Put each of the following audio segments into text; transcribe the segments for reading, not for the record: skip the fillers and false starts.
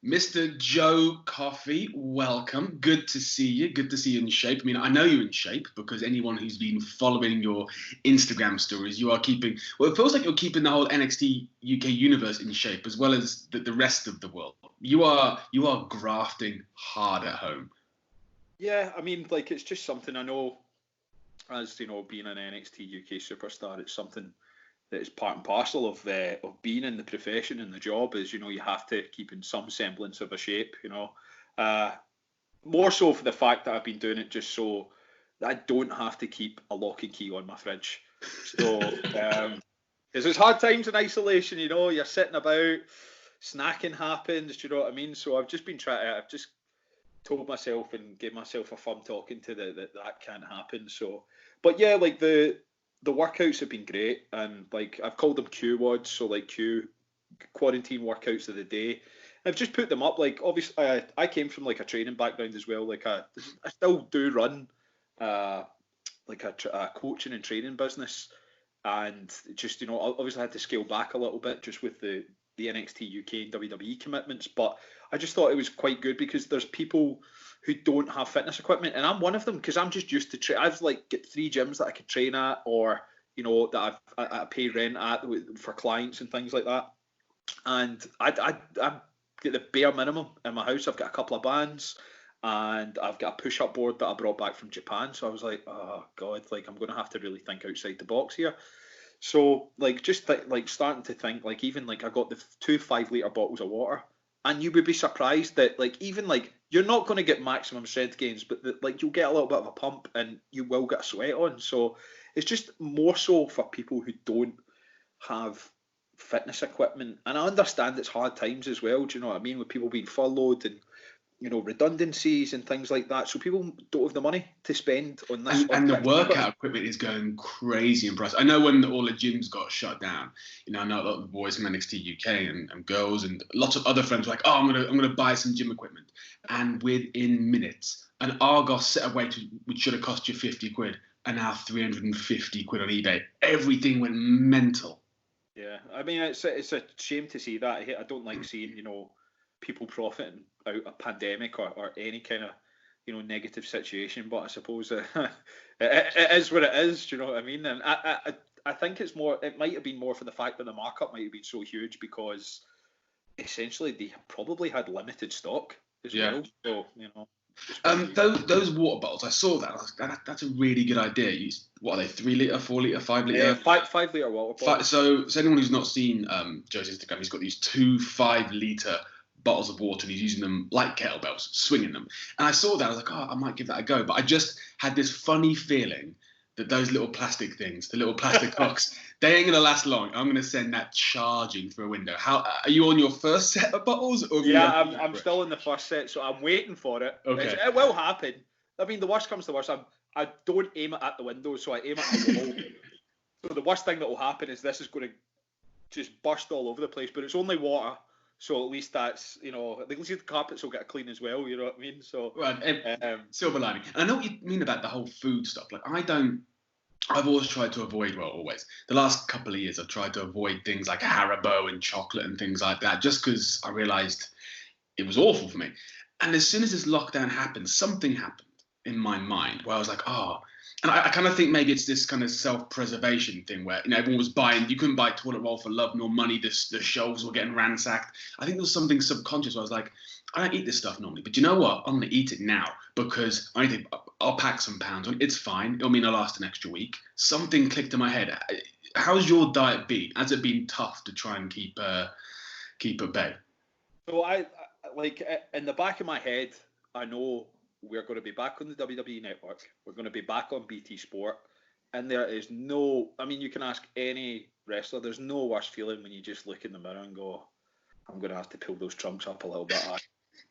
Mr. Joe Coffey, welcome. Good to see you. Good to see you in shape. I mean, I know you're in shape because anyone who's been following your Instagram stories, you are keeping, well, it feels like you're keeping the whole NXT UK universe in shape as well as the rest of the world. You are grafting hard at home. Yeah, I mean, like, it's just something I know, as, you know, being an NXT UK superstar, it's something that is part and parcel of being in the profession and the job. Is, you know, you have to keep in some semblance of a shape, you know. More so for the fact that I've been doing it just so that I don't have to keep a lock and key on my fridge. So, because it's hard times in isolation, you know, you're sitting about, snacking happens, do you know what I mean? So I've just been I've just told myself and gave myself a firm talking to that can't happen. So, but yeah, like the workouts have been great, and like I've called them Q WODs, so like Q quarantine workouts of the day. I've just put them up. Like, obviously, I came from like a training background as well. Like I still do run like a coaching and training business, and just, you know, obviously I had to scale back a little bit just with the NXT UK and WWE commitments, but I just thought it was quite good because there's people who don't have fitness equipment, and I'm one of them because I'm just used to I've like got 3 gyms that I could train at, or, you know, that I pay rent at for clients and things like that, and I've got the bare minimum in my house. I've got a couple of bands, and I've got a push-up board that I brought back from Japan. So I was like, oh god, like I'm going to have to really think outside the box here. So, like, just like starting to think, like, even like I got the 2 5-litre bottles of water, and you would be surprised that, like, even like you're not going to get maximum strength gains, but like you'll get a little bit of a pump and you will get a sweat on. So it's just more so for people who don't have fitness equipment, and I understand it's hard times as well. Do you know what I mean? With people being furloughed and, you know, redundancies and things like that. So people don't have the money to spend on this. And the workout equipment is going crazy in price. I know when all the gyms got shut down, you know, I know a lot of the boys from NXT UK and girls and lots of other friends were like, oh, I'm gonna buy some gym equipment. And within minutes, an Argos set of weights, which should have cost you 50 quid, are now 350 quid on eBay. Everything went mental. Yeah, I mean, it's a shame to see that. I don't like seeing, you know, people profiting out a pandemic or any kind of, you know, negative situation. But I suppose it is what it is. Do you know what I mean? And I think it's more. It might have been more for the fact that the markup might have been so huge because essentially they probably had limited stock as well. So, you know. Those water bottles, I saw that. I was like, that's a really good idea. What are they? 3 litre, 4 litre, 5 litre? Yeah, 5 litre water bottles. So anyone who's not seen Joe's Instagram, he's got these 2 5 litre bottles of water and he's using them like kettlebells, swinging them. And I saw that, I was like, oh, I might give that a go. But I just had this funny feeling that those little plastic things, the little plastic hooks, they ain't gonna last long. I'm gonna send that charging through a window. How are you on your first set of bottles? Or yeah, I'm still in the first set, so I'm waiting for it. Okay. It will happen. I mean, the worst comes to worst, I don't aim it at the window, so I aim it at the wall. So the worst thing that will happen is this is going to just burst all over the place, but it's only water. So at least that's, you know, at least the carpets will get clean as well, you know what I mean? So silver lining. And I know what you mean about the whole food stuff. Like I've always tried to avoid, the last couple of years I've tried to avoid things like Haribo and chocolate and things like that, just because I realised it was awful for me. And as soon as this lockdown happened, something happened in my mind where I was like, oh, and I kind of think maybe it's this kind of self-preservation thing where, you know, everyone was buying, you couldn't buy toilet roll for love nor money, the shelves were getting ransacked. I think there was something subconscious where I was like, I don't eat this stuff normally, but you know what? I'm going to eat it now because I'll pack some pounds on. It's fine. It'll mean I'll last an extra week. Something clicked in my head. How's your diet been? Has it been tough to try and keep at bay? So I like, in the back of my head, I know we're going to be back on the WWE network. We're going to be back on BT Sport. And there is no, I mean, you can ask any wrestler, there's no worse feeling when you just look in the mirror and go, I'm going to have to pull those trunks up a little bit.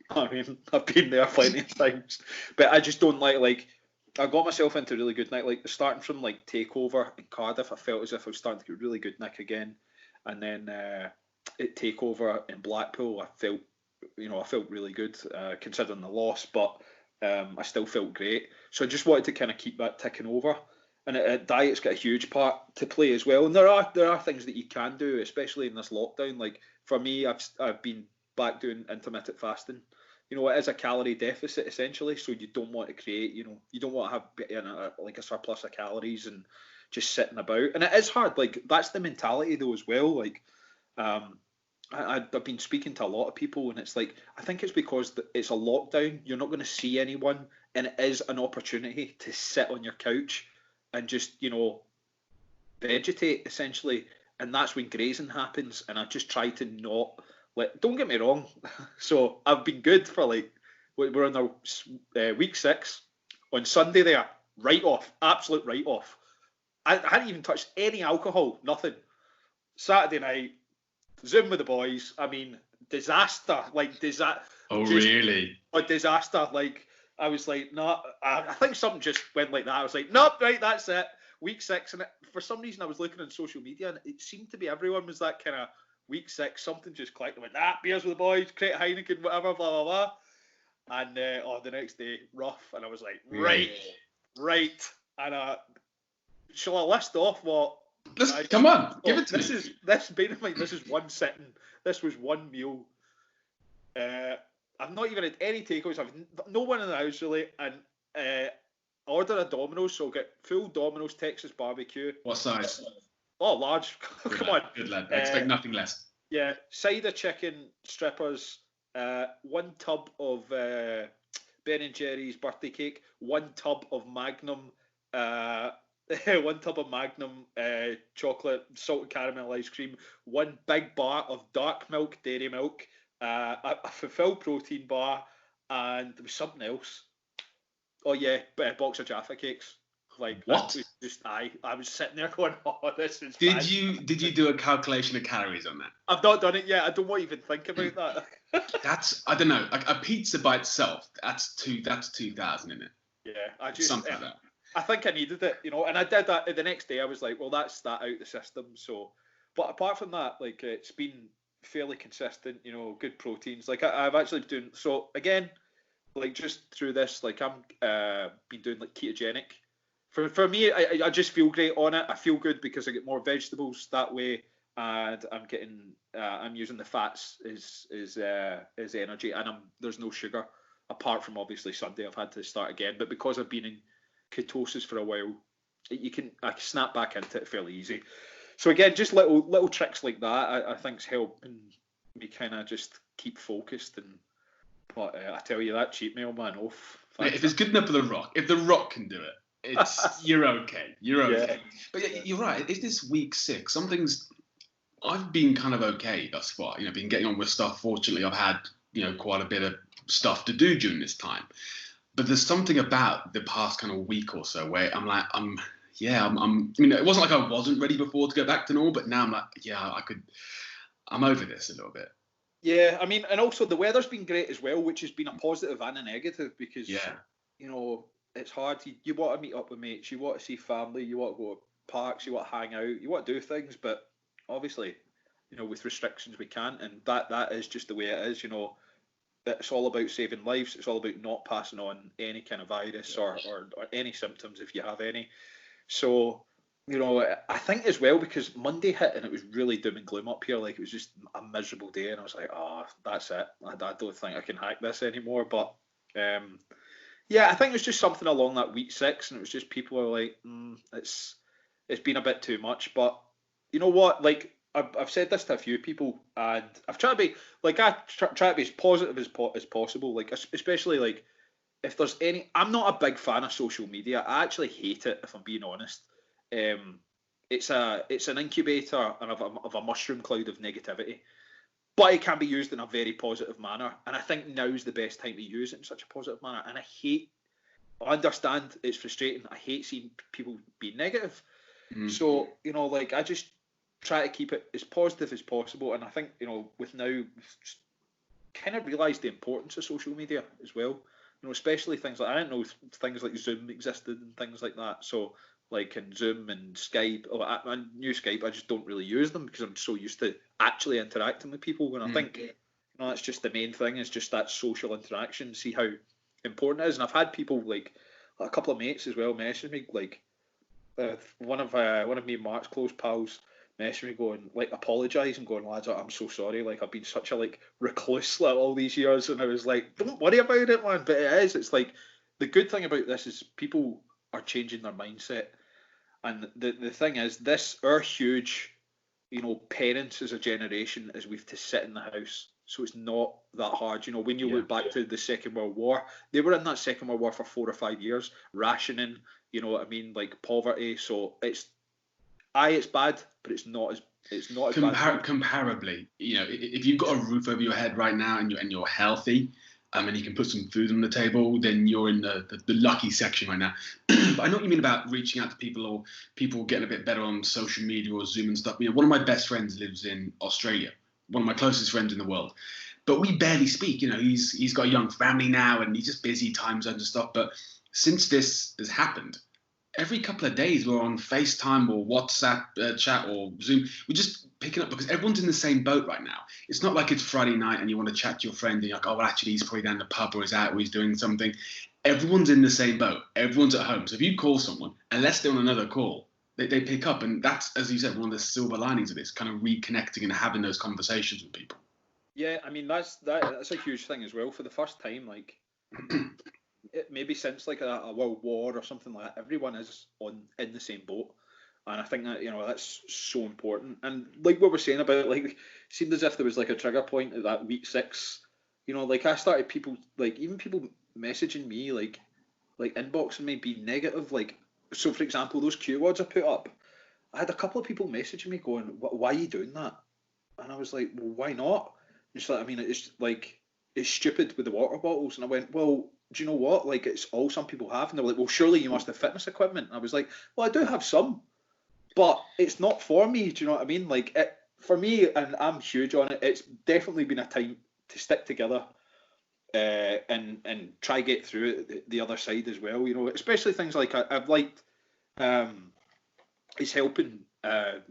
I mean, I've been there plenty of times. But I just don't like, I got myself into a really good night. Like, starting from, like, TakeOver in Cardiff, I felt as if I was starting to get really good nick again. And then at TakeOver in Blackpool, I felt really good, considering the loss. But I still felt great. So I just wanted to kind of keep that ticking over. And diet's got a huge part to play as well. And there are things that you can do, especially in this lockdown. Like, for me, I've been back doing intermittent fasting. You know, it is a calorie deficit essentially, so you don't want to create, you know, you don't want to have like a surplus of calories and just sitting about. And it is hard. Like, that's the mentality though as well. Like, I've been speaking to a lot of people, and it's like, I think it's because it's a lockdown. You're not going to see anyone, and it is an opportunity to sit on your couch and just, you know, vegetate essentially. And that's when grazing happens. And I just try to not don't get me wrong. So I've been good for like, we're on our week 6 on Sunday there, right off, absolute right off. I hadn't even touched any alcohol, nothing. Saturday night, Zoom with the boys. I mean, disaster, like disaster. Oh, really? A disaster. Like, I was like, no, I think something just went like that. I was like, nope, right, that's it. Week 6, and for some reason I was looking on social media, and it seemed to be everyone was that kind of week 6. Something just clicked. I went, beers with the boys, crate Heineken, whatever, blah blah blah. And the next day, rough, and I was like, right. And shall I list off what? Come on, give it to me. This is one sitting. This was one meal. I've not even had any takeaways. I've no one in the house really, and order a Domino's, so I'll get full Domino's Texas barbecue. What size? Oh, large. Come on. Good lad. I expect nothing less. Yeah, side of chicken strippers, 1 tub of Ben and Jerry's birthday cake, 1 tub of Magnum, 1 tub of Magnum chocolate, salted caramel ice cream, 1 big bar of dark milk dairy milk, a full protein bar, and there was something else. Oh yeah, a box of Jaffa cakes. Like, what? I was sitting there going, oh, this is. Did you do a calculation of calories on that? I've not done it yet. I don't want to even think about that. That's, I don't know, a pizza by itself. That's 2,000 in it. Yeah, I just something like that. I think I needed it, you know, and I did that. The next day I was like, well, that's that out of the system. So, but apart from that, like, it's been fairly consistent, you know, good proteins. Like, I've actually been doing, so again, like, just through this, like, I'm been doing like ketogenic. For me, I just feel great on it. I feel good because I get more vegetables that way, and I'm using the fats as energy, and there's no sugar apart from obviously Sunday. I've had to start again, but because I've been in ketosis for a while, I can snap back into it fairly easy. So again, just little tricks like that, I think's helping me kind of just keep focused. But I tell you, that cheat meal, man, Mate, if it's good enough for The Rock, if The Rock can do it, you're okay. You're okay. Yeah. But yeah, you're right. It's this week 6. I've been kind of okay thus far. You know, been getting on with stuff. Fortunately, I've had, you know, quite a bit of stuff to do during this time. But there's something about the past kind of week or so where I'm like, I mean, it wasn't like I wasn't ready before to go back to normal, but now I'm like, yeah, I'm over this a little bit. Yeah, I mean, and also the weather's been great as well, which has been a positive and a negative because, you know, it's hard. You want to meet up with mates, you want to see family, you want to go to parks, you want to hang out, you want to do things, but obviously, you know, with restrictions we can't, and that is just the way it is, you know. It's all about saving lives. It's all about not passing on any kind of virus or any symptoms if you have any. So, you know, I think as well, because Monday hit and it was really doom and gloom up here. Like, it was just a miserable day, and I was like, that's it. I don't think I can hack this anymore. But yeah, I think it was just something along that week 6, and it was just people are like, it's been a bit too much. But you know what? Like, I've said this to a few people, and I've tried to be like, try to be as positive as possible. Like, especially like if there's any, I'm not a big fan of social media. I actually hate it, if I'm being honest. It's an incubator and of a mushroom cloud of negativity, but it can be used in a very positive manner. And I think now's the best time to use it in such a positive manner. And I understand it's frustrating. I hate seeing people be negative. So, you know, like, I just try to keep it as positive as possible. And I think, you know, with now, we've kind of realised the importance of social media as well. You know, especially things like, I didn't know things like Zoom existed and things like that. So, like, in Zoom and Skype, I knew Skype, I just don't really use them because I'm so used to actually interacting with people. And I think, you know, that's just the main thing, is just that social interaction, see how important it is. And I've had people, like a couple of mates as well, message me, like, one of me and Mark's close pals messaging me going, like, apologising, going, lads, I'm so sorry, like, I've been such a, like, recluse, like, all these years, and I was like, don't worry about it, man, but it is, it's like, the good thing about this is people are changing their mindset, and the thing is, our huge, parents as a generation is we've to sit in the house, so it's not that hard, when you look back to the Second World War, they were in that Second World War for 4 or 5 years, rationing, you know what I mean, like, poverty, so it's bad, but it's not as bad. Comparably, if you've got a roof over your head right now and you're healthy, and you can put some food on the table, then you're in the lucky section right now. But I know what you mean about reaching out to people, or people getting a bit better on social media or Zoom and stuff. One of my best friends lives in Australia, one of my closest friends in the world, but we barely speak. He's got a young family now, and he's just busy, time zones and stuff. But since this has happened, every couple of days we're on FaceTime or WhatsApp chat or Zoom. We're just picking up because everyone's in the same boat right now. It's not like it's Friday night and you want to chat to your friend and you're like, oh, well, actually, he's probably down the pub or he's out or he's doing something. Everyone's in the same boat. Everyone's at home. So if you call someone, unless they're on another call, they pick up. And that's, as you said, one of the silver linings of this, kind of reconnecting and having those conversations with people. Yeah, I mean, that's a huge thing as well. For the first time, like... maybe since like a world war or something like that, everyone is in the same boat, and I think that that's so important. And like what we're saying about, like, it seemed as if there was like a trigger point at that week 6. Like I started people, like even people messaging me, like inboxing me, being negative. Like, so for example, those keywords I put up, I had a couple of people messaging me going, "Why are you doing that?" And I was like, "Well, why not?" And she's like, "I mean, it's like it's stupid with the water bottles." And I went, "Well, do you know what? Like, it's all some people have." And they were like, "Well, surely you must have fitness equipment." And I was like, "Well, I do have some, but it's not for me." Do you know what I mean? Like, for me, and I'm huge on it, it's definitely been a time to stick together and try get through it, the other side as well. Especially things like I've liked is helping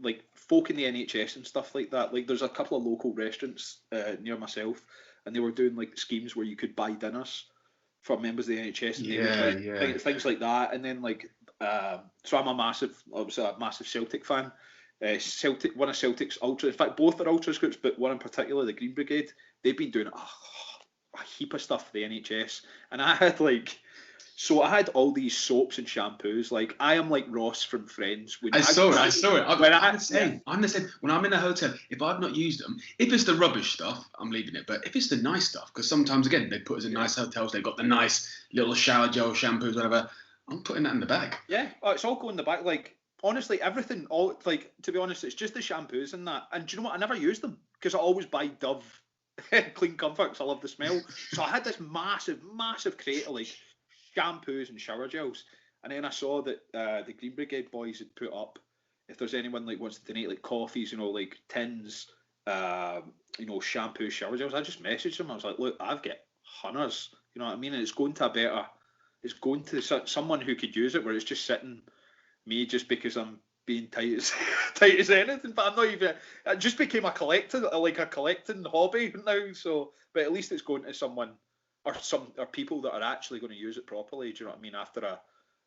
like folk in the NHS and stuff like that. Like, there's a couple of local restaurants near myself, and they were doing like schemes where you could buy dinners for members of the NHS, and things like that. And then like, so I'm obviously a massive Celtic fan. One of Celtic's ultras, in fact, both are ultras groups, but one in particular, the Green Brigade, they've been doing a heap of stuff for the NHS. And I had all these soaps and shampoos. Like, I am like Ross from Friends. I saw it. I'm the same. I'm the same. When I'm in a hotel, if I've not used them, if it's the rubbish stuff, I'm leaving it. But if it's the nice stuff, because sometimes, again, they put us in nice hotels, they've got the nice little shower gel shampoos, whatever, I'm putting that in the bag. Yeah, it's all going in the bag. Like, honestly, everything, like, to be honest, it's just the shampoos and that. And do you know what? I never use them because I always buy Dove Clean Comfort because I love the smell. So I had this massive crate of like shampoos and shower gels, and then I saw that the Green Brigade boys had put up, if there's anyone like wants to donate like coffees, like tins, shampoo, shower gels. I just messaged them. I was like, look, I've got hunters, you know what I mean, and it's going to someone who could use it, where it's just sitting me just because I'm being tight as anything. But I'm not even. It just became a collecting hobby now. So, but at least it's going to someone or people that are actually going to use it properly. Do you know what I mean? After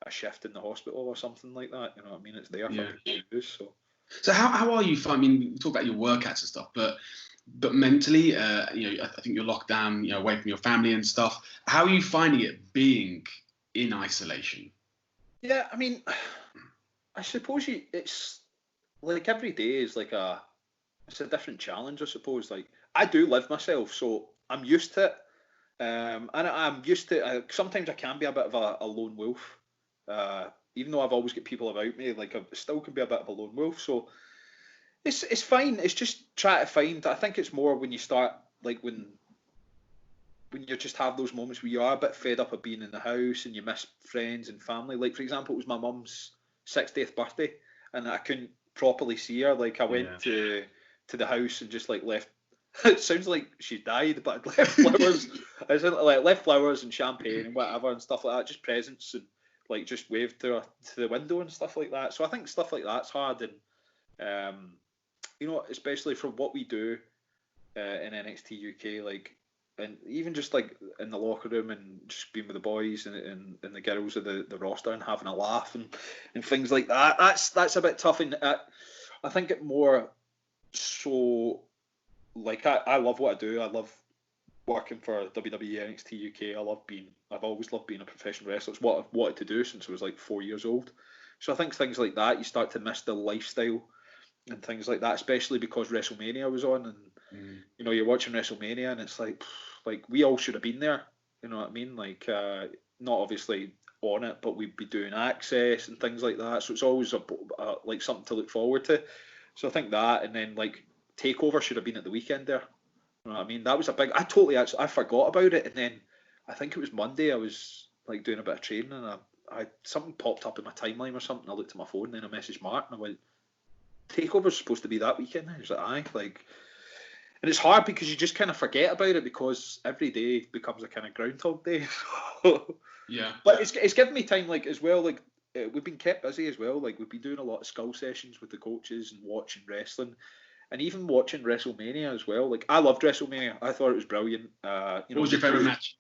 a shift in the hospital or something like that. You know what I mean? It's there for people to use. So how are you? I mean, you talk about your workouts and stuff, but mentally, I think you're locked down, away from your family and stuff. How are you finding it being in isolation? Yeah, I mean, I suppose it's like every day is like it's a different challenge, I suppose. Like, I do live myself, so I'm used to it. And I'm used to sometimes I can be a bit of a lone wolf. Even though I've always got people about me, like, I still can be a bit of a lone wolf. So it's fine. It's just try to find. I think it's more when you start, like, when you just have those moments where you are a bit fed up of being in the house and you miss friends and family. Like, for example, it was my mum's 60th birthday and I couldn't properly see her. Like, I went to the house and just like left. It sounds like she died, but I'd left flowers. Left flowers and champagne and whatever and stuff like that, just presents, and like just waved to the window and stuff like that. So I think stuff like that's hard, and especially from what we do in NXT UK, like, and even just like in the locker room and just being with the boys and the girls of the roster and having a laugh and things like that. That's a bit tough. And I think it more so, like, I love what I do. I love working for WWE NXT UK. I've always loved being a professional wrestler. It's what I've wanted to do since I was like 4 years old. So I think things like that, you start to miss the lifestyle and things like that, especially because WrestleMania was on, and you know, you're watching WrestleMania and it's like we all should have been there. You know what I mean? Like, not obviously on it, but we'd be doing access and things like that. So it's always like something to look forward to. So I think that, and then like TakeOver should have been at the weekend there. You know what I mean? That was a big. I forgot about it, and then I think it was Monday. I was like doing a bit of training, and I something popped up in my timeline or something. I looked at my phone, and then I messaged Mark, and I went, "TakeOver's supposed to be that weekend." And he was like, "Aye." Like, and it's hard because you just kind of forget about it because every day becomes a kind of Groundhog Day. Yeah. But it's given me time, like, as well. Like, we've been kept busy as well. Like, we've been doing a lot of skull sessions with the coaches and watching wrestling. And even watching WrestleMania as well. Like, I loved WrestleMania. I thought it was brilliant. What was your favourite match?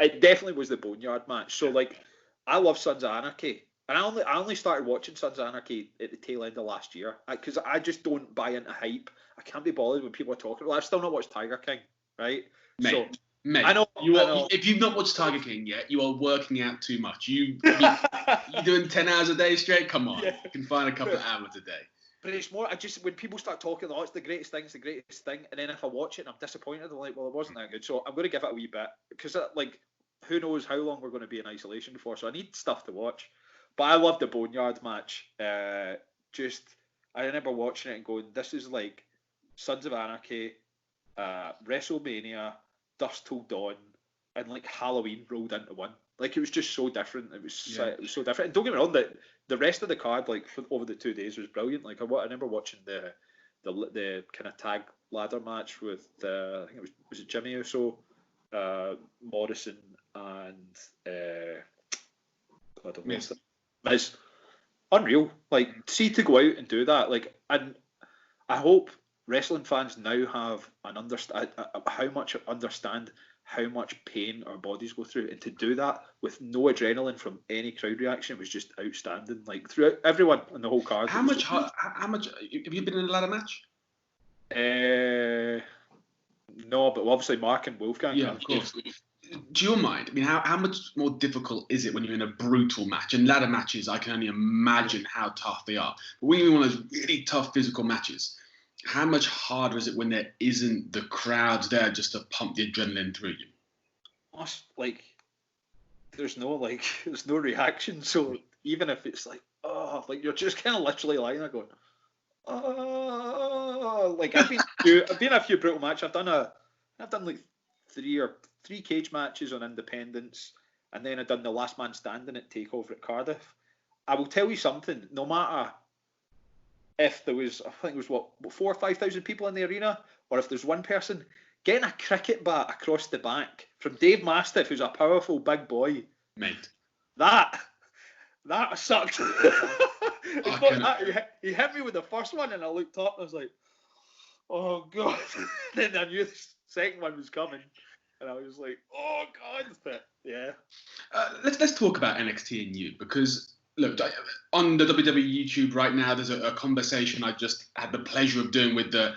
It definitely was the Boneyard match. So, like, I love Sons of Anarchy. And I only started watching Sons of Anarchy at the tail end of last year. Because I just don't buy into hype. I can't be bothered when people are talking. Well, I've still not watched Tiger King, right? Mate, I know. If you've not watched Tiger King yet, you are working out too much. You're doing 10 hours a day straight? Come on. Yeah. You can find a couple of hours a day. But it's more, when people start talking, oh, it's the greatest thing, and then if I watch it and I'm disappointed, I'm like, well, it wasn't that good. So I'm going to give it a wee bit, because, like, who knows how long we're going to be in isolation for, so I need stuff to watch. But I love the Boneyard match. I remember watching it and going, this is like Sons of Anarchy, WrestleMania, Dusk Till Dawn, and like Halloween rolled into one. Like, it was just so different. It was so different. And don't get me wrong, the rest of the card, like, over the 2 days, was brilliant. Like, I remember watching the kind of tag ladder match with I think it was it Jimmy Uso, Morrison, and Miz. Unreal. Like, see, to go out and do that, like, and I hope wrestling fans now have understand how much pain our bodies go through, and to do that with no adrenaline from any crowd reaction was just outstanding. Like, throughout everyone on the whole card. How much have you been in a ladder match? No, but obviously Mark and Wolfgang. Yeah, of course. Do you mind? I mean, how much more difficult is it when you're in a brutal match? And ladder matches, I can only imagine how tough they are. But when you're in one of those really tough physical matches, how much harder is it when there isn't the crowds there just to pump the adrenaline through you? Like, there's no reaction. So even if it's like, like, you're just kind of literally lying there going, like, I've been in a few brutal matches. I've done like three cage matches on Independence, and then I've done the last man standing at TakeOver at Cardiff. I will tell you something, no matter if there was, I think it was 4,000 or 5,000 people in the arena, or if there's one person, getting a cricket bat across the back from Dave Mastiff, who's a powerful big boy, mate, that sucked. He hit me with the first one, and I looked up and I was like, oh god. Then I knew the second one was coming, and I was like, oh god. But yeah, let's talk about NXT and you, because look, on the WWE YouTube right now, there's a conversation I just had the pleasure of doing with the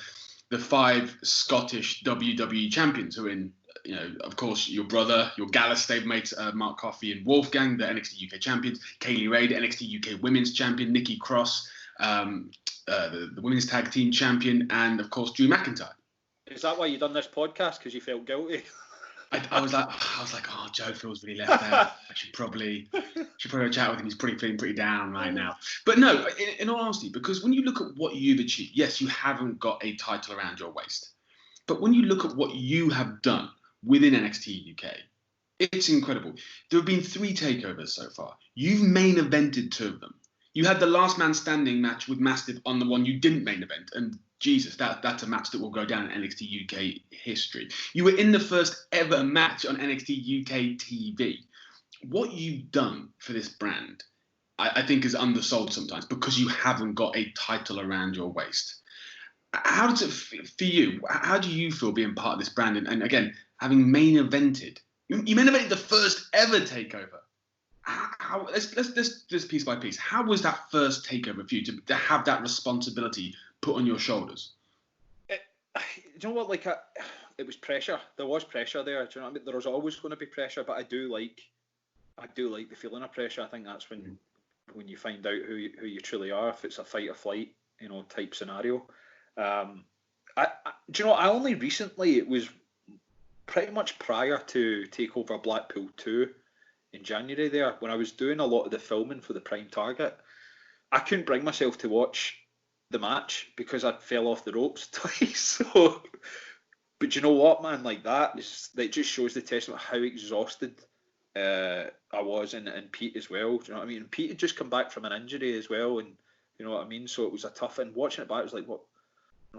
5 Scottish WWE champions, who are in, you know, of course, your brother, your Gallus stablemate, Mark Coffey and Wolfgang, the NXT UK champions, Kaylee Ray, the NXT UK women's champion, Nikki Cross, the women's tag team champion, and of course, Drew McIntyre. Is that why you done this podcast? Because you felt guilty? I was like, oh, Joe feels really left out. I should probably chat with him. He's feeling pretty down right now. But no, in all honesty, because when you look at what you've achieved, yes, you haven't got a title around your waist. But when you look at what you have done within NXT UK, it's incredible. There have been 3 takeovers so far. You've main evented 2 of them. You had the last man standing match with Mastiff on the one you didn't main event, and Jesus, that's a match that will go down in NXT UK history. You were in the first ever match on NXT UK TV. What you've done for this brand, I think, is undersold sometimes because you haven't got a title around your waist. How does it feel for you? How do you feel being part of this brand? And again, having main evented, you main evented the first ever takeover. let's piece by piece. How was that first takeover for you to have that responsibility put on your shoulders? Do you know what? Like, it was pressure. There was pressure there. Do you know what I mean? There was always going to be pressure, but I do like the feeling of pressure. I think that's when you find out who you truly are. If it's a fight or flight, type scenario. Do you know? I only recently, it was pretty much prior to TakeOver Blackpool 2 in January there, when I was doing a lot of the filming for the Prime Target, I couldn't bring myself to watch the match because I fell off the ropes twice. So, but you know what, man? Like that just shows the testament of how exhausted I was, and Pete as well. Do you know what I mean? Pete had just come back from an injury as well, and you know what I mean. So it was a tough. And watching it back, it was like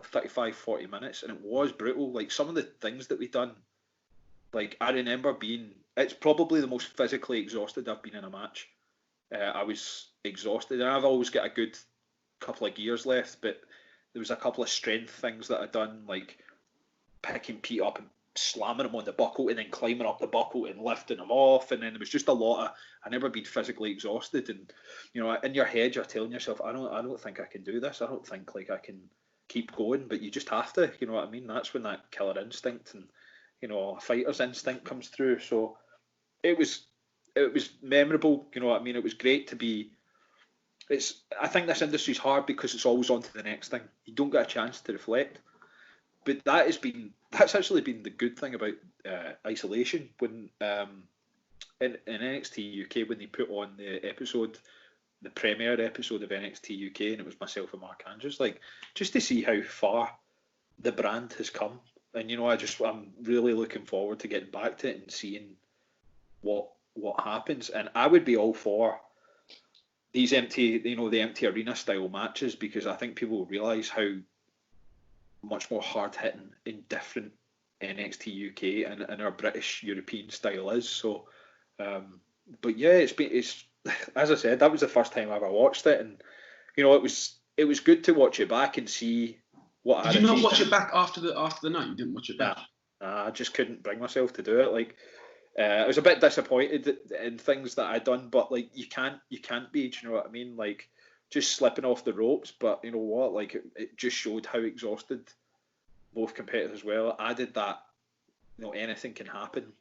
35, 40 minutes, and it was brutal. Like some of the things that we done. Like, I remember it's probably the most physically exhausted I've been in a match. I was exhausted, and I've always got a good couple of gears left, but there was a couple of strength things that I'd done, like picking Pete up and slamming him on the buckle, and then climbing up the buckle and lifting him off, and then there was just a lot of, I've never been physically exhausted, and, in your head, you're telling yourself, I don't think I can do this, I don't think, like, I can keep going, but you just have to, you know what I mean? That's when that killer instinct and a fighter's instinct comes through. So it was memorable. You know what I mean? It was great to be. I think this industry's hard because it's always on to the next thing. You don't get a chance to reflect. But that's actually been the good thing about isolation. When in NXT UK, when they put on the premiere episode of NXT UK, and it was myself and Mark Andrews, like, just to see how far the brand has come. And I'm really looking forward to getting back to it and seeing what happens. And I would be all for these empty, the empty arena style matches, because I think people will realise how much more hard hitting and different NXT UK and our British European style is. So, but yeah, it's as I said, that was the first time I ever watched it, and it was good to watch it back and see. Did you not watch it back after the night? You didn't watch it back? Nah, I just couldn't bring myself to do it. Like, I was a bit disappointed in things that I'd done, but like you can't be. Do you know what I mean? Like, just slipping off the ropes. But you know what? Like, it just showed how exhausted both competitors were. I did that. Anything can happen.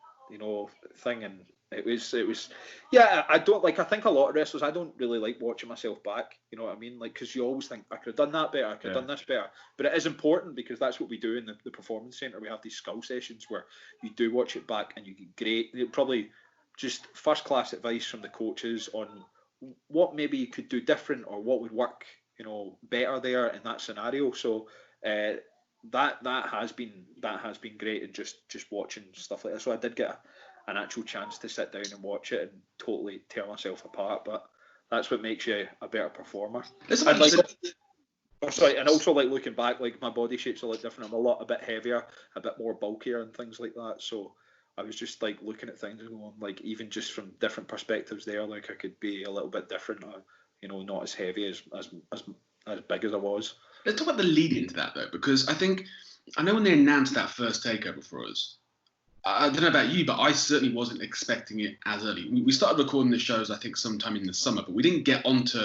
Thing, and it was. Yeah, I think a lot of wrestlers, I don't really like watching myself back. You know what I mean? Like, because you always think I could have done that better, I could have done this better. But it is important, because that's what we do in the performance centre. We have these skull sessions where you do watch it back and you get great, probably just first class advice from the coaches on what maybe you could do different, or what would work, better there in that scenario. So that has been great, and just watching stuff like that. So I did get an actual chance to sit down and watch it and totally tear myself apart, but that's what makes you a better performer. And also, like, looking back, like, my body shape's a lot different. I'm a bit heavier, a bit more bulkier, and things like that. So I was just like looking at things and going, like, even just from different perspectives there, like, I could be a little bit different, not as heavy as big as I was. Let's talk about the lead into that, though, because I know when they announced that first takeover for us, I don't know about you, but I certainly wasn't expecting it as early. We started recording the shows, I think, sometime in the summer, but we didn't get onto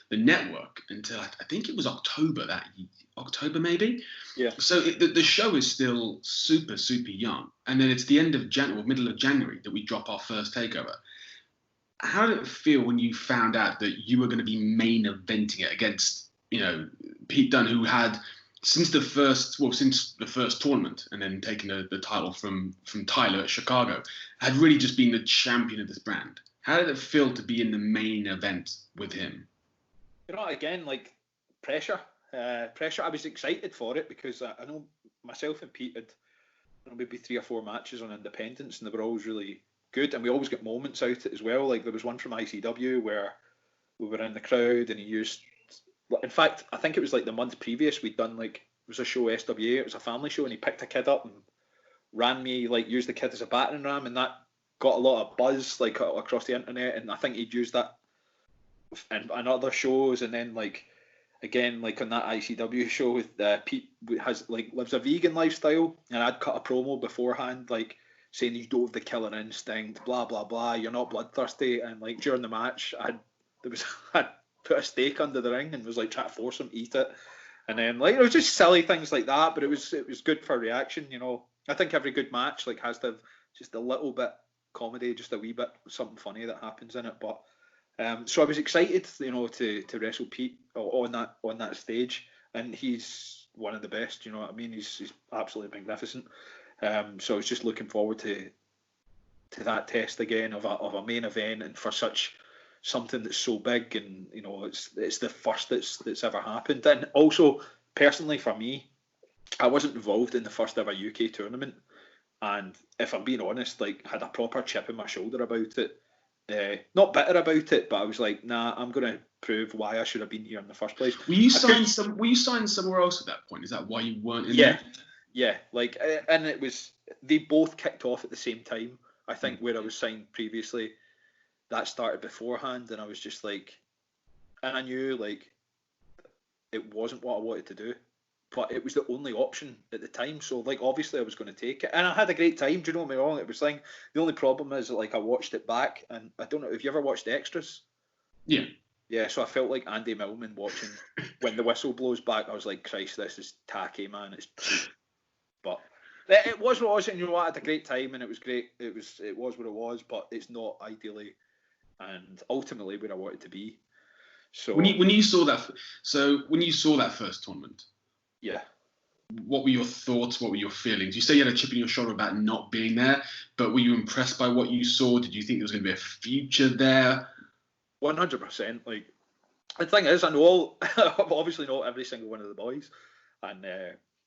the network until I think it was October maybe. Yeah. So the show is still super, super young, and then it's the end of January, or middle of January, that we drop our first takeover. How did it feel when you found out that you were going to be main eventing it against, Pete Dunne, who had since the first tournament, and then taking the title from Tyler at Chicago, had really just been the champion of this brand? How did it feel to be in the main event with him? Again, like, pressure. I was excited for it, because I know myself and Pete had maybe 3 or 4 matches on independence, and they were always really good, and we always get moments out of it as well. Like, there was one from ICW where we were in the crowd, and he used. In fact, I think it was like the month previous, we'd done, like, it was a show, SWA, it was a family show, and he picked a kid up and ran me, like, used the kid as a battering ram, and that got a lot of buzz, like, across the internet, and I think he'd used that in other shows. And then, like, again, like, on that ICW show with Pete lives a vegan lifestyle, and I'd cut a promo beforehand, like, saying you don't have the killer instinct, blah blah blah. You're not bloodthirsty, and like during the match, I'd put a steak under the ring and was like trying to force him to eat it, and then like it was just silly things like that. But it was good for reaction, you know. I think every good match like has to have just a little bit comedy, just a wee bit something funny that happens in it. But so I was excited, you know, to wrestle Pete on that stage, and he's one of the best. You know what I mean? He's absolutely magnificent. So I was just looking forward to that test again of a main event, and for something that's so big, and you know it's the first that's ever happened. And also personally for me, I wasn't involved in the first ever UK tournament, and if I'm being honest, like had a proper chip in my shoulder about it. Not bitter about it, but I was like, nah, I'm gonna prove why I should have been here in the first place. Were you signed somewhere else at that point? Is that why you weren't in there? Yeah, like, and it was, they both kicked off at the same time. I think where I was signed previously, that started beforehand, and I was just like, and I knew like it wasn't what I wanted to do, but it was the only option at the time. So like obviously I was going to take it, and I had a great time. Do you know me wrong? It was like the only problem is that, like I watched it back, and I don't know if you ever watched the extras. Yeah. Yeah, so I felt like Andy Millman watching when the whistle blows back. I was like, Christ, this is tacky, man. It's cheap. But it was what it was, and you know what? I had a great time, and it was great. It was what it was, but it's not ideally and ultimately where I wanted to be. So when you saw that first tournament, yeah, what were your thoughts? What were your feelings? You say you had a chip in your shoulder about not being there, but were you impressed by what you saw? Did you think there was going to be a future there? 100%. Like the thing is, I know I've obviously know every single one of the boys, and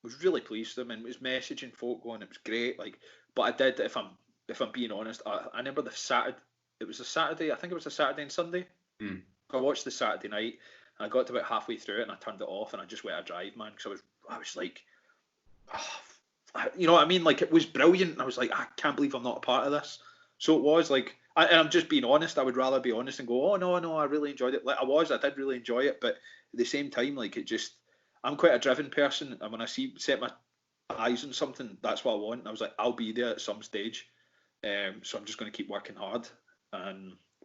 was really pleased with them, and was messaging folk going, it was great. Like, but I did, if I'm being honest, I remember the Saturday. It was a Saturday. I think it was a Saturday and Sunday. I watched the Saturday night, and I got to about halfway through it, and I turned it off, and I just went a drive, man, because I was like, you know what I mean? Like, it was brilliant. And I was like, I can't believe I'm not a part of this. So it was like, and I'm just being honest. I would rather be honest and go, oh no, I really enjoyed it. Like I did really enjoy it, but at the same time, like it just, I'm quite a driven person, and when I set my eyes on something, that's what I want. And I was like, I'll be there at some stage. So I'm just going to keep working hard.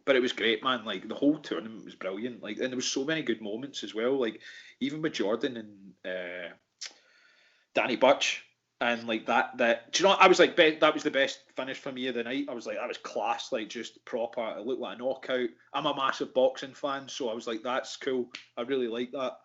But it was great, man. Like the whole tournament was brilliant. Like, and there was so many good moments as well. Like even with Jordan and Danny Butch, and like that. Do you know? I was like, that was the best finish for me of the night. I was like, that was class. Like just proper. It looked like a knockout. I'm a massive boxing fan, so I was like, that's cool. I really like that.